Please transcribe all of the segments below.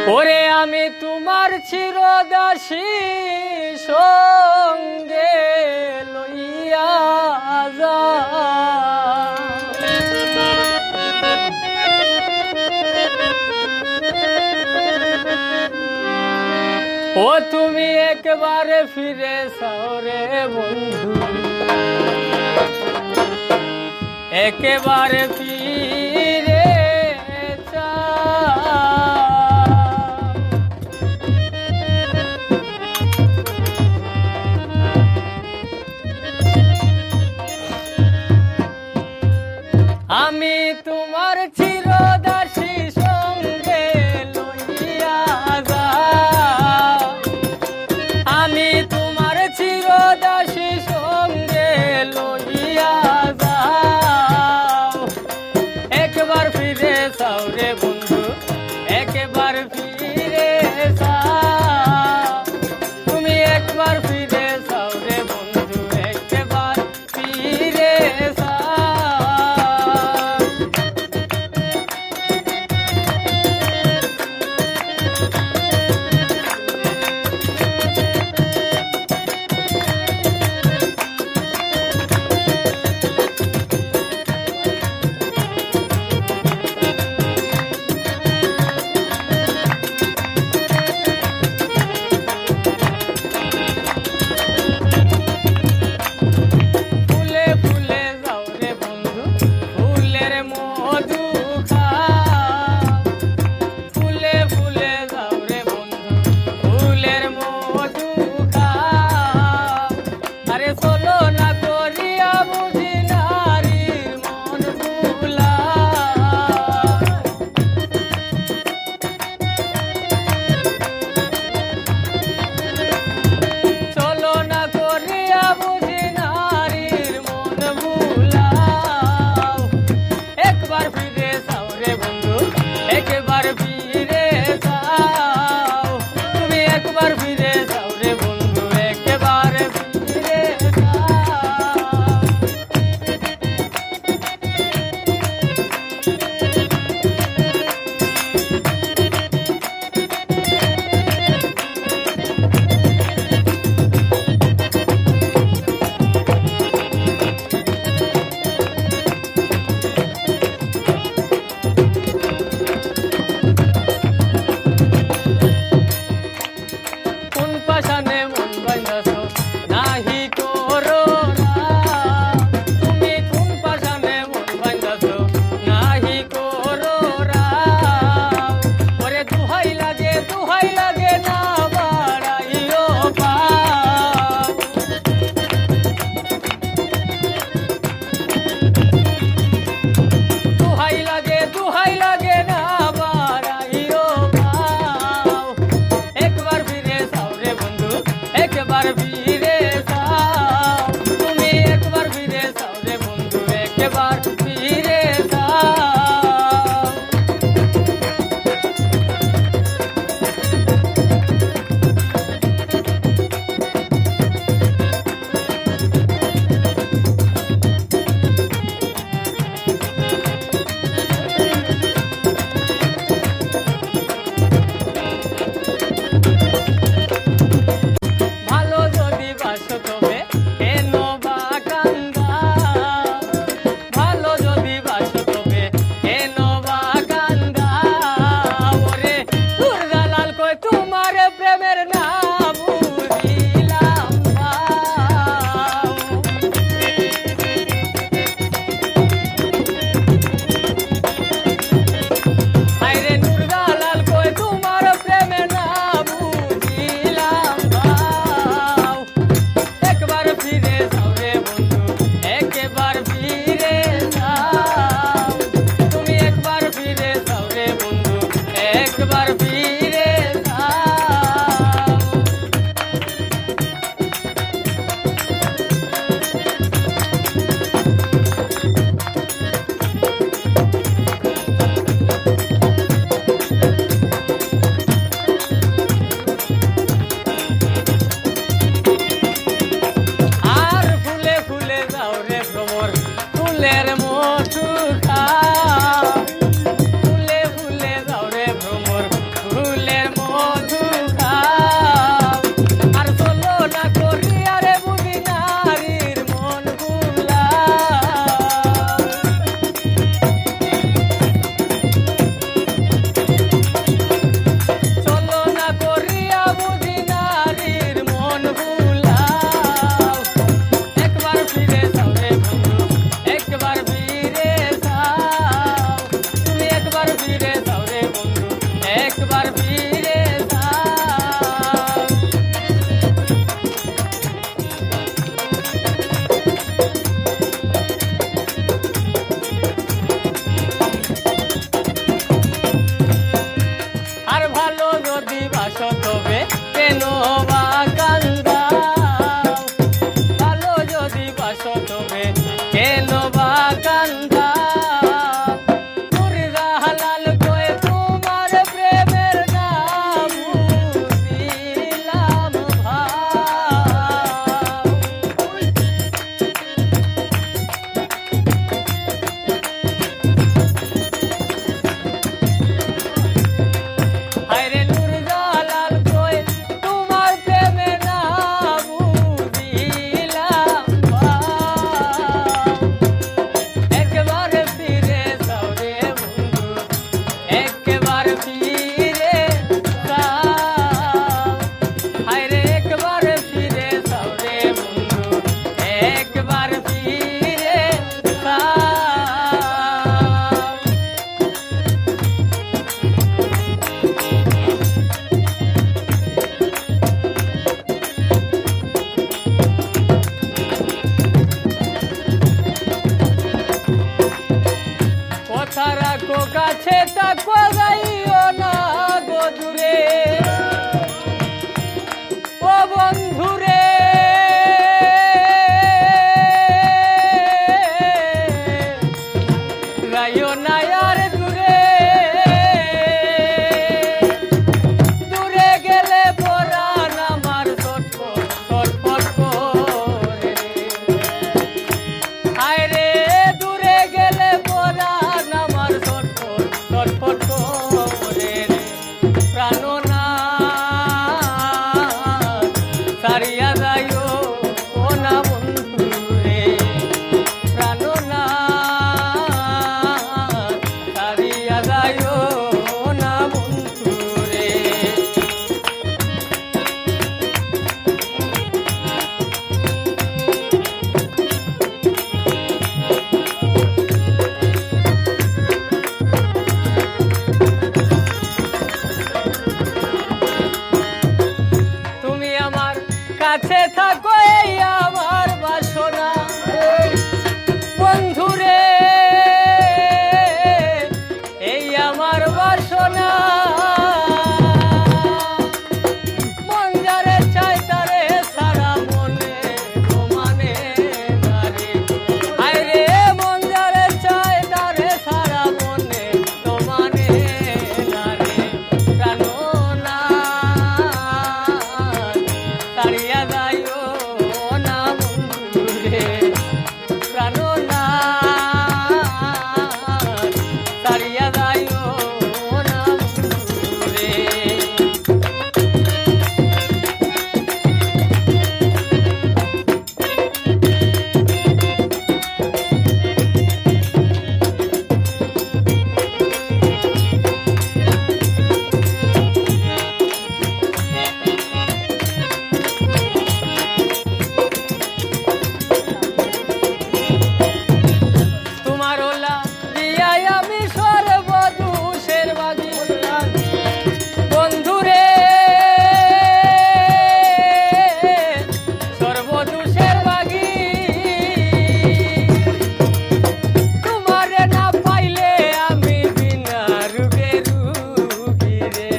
ওরে আমি তোমার চিরদাসী সঙ্গে লইয়া যা ও তুমি একবারে ফিরে যাও রে বন্ধু একেবারে ফিরে আমি তোমার চিরদাসী সঙ্গে লইয়া যা আমি তোমার চিরদাসী সঙ্গে লইয়া যাও কাছে থাকো যাইও না গো দূরে ও বন্ধুরে যাইও না আর দূরে দূরে গেলে পরাণ আমার ছটফট ছটফট করে হায় রে দূরে গেলে পরাণ আমার ছটফট ছটফট করে প্রাণনাথ সারিয়া যাইও ও না বন্ধু রে প্রাণনাথ সারিয়া যাইও না বন্ধু রে তুমি আমার কাছে থাকো এই আমার বাসনা বন্ধুরে এই আমার বাসনা মন যারে চাই তারে সারা মনে মানে নারে আয় রে মন যারে চাই তারে সারা মনে মানে নারে প্রাণনাথ সারিয়া যাইও না বন্ধুরে প্রাণনাথ সারিয়া যাইও না বন্ধুরে তোমার ওলা দিয়াই আমি সর্বদোষের বাগী বন্ধুরে সর্বদোষের বাগী তোমারে না পাইলে আমি বিনা রুগে রুগী রে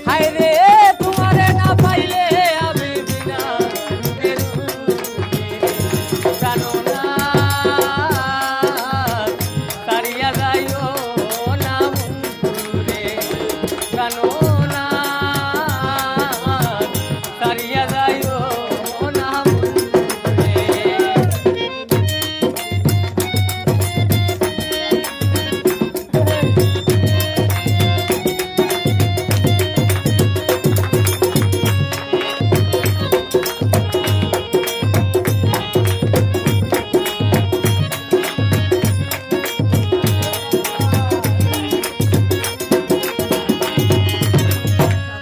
হায় রে তোমারে না পাইলে আমি বিনা রুগে রুগী রে প্রাণনাথ সারিয়া যাইও না বন্ধুরে প্রাণনাথ সারিয়া যাইও না বন্ধুরে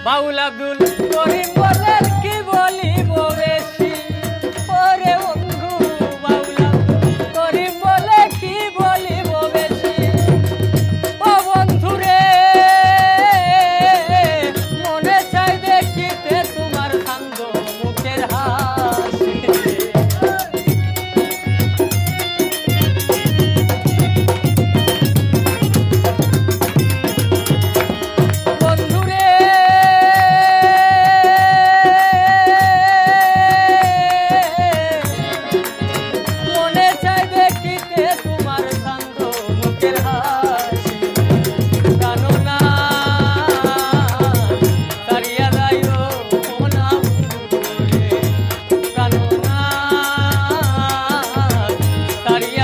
বাউল আব্দুল করিম বলেন কি বলিব বেশি ওরে বন্ধু বাউল আব্দুল করিম বলে কি বলিব বেশি ও বন্ধুরে মনে চাই দেখিতে তোমার শান্ত মুখের হাসি বন্ধুরে মনে চাই দেখিতে তোমার শান্ত মুখের হাসি প্রাণনাথ সারিয়া যাইও না বন্ধুরে প্রাণনাথ সারিয়া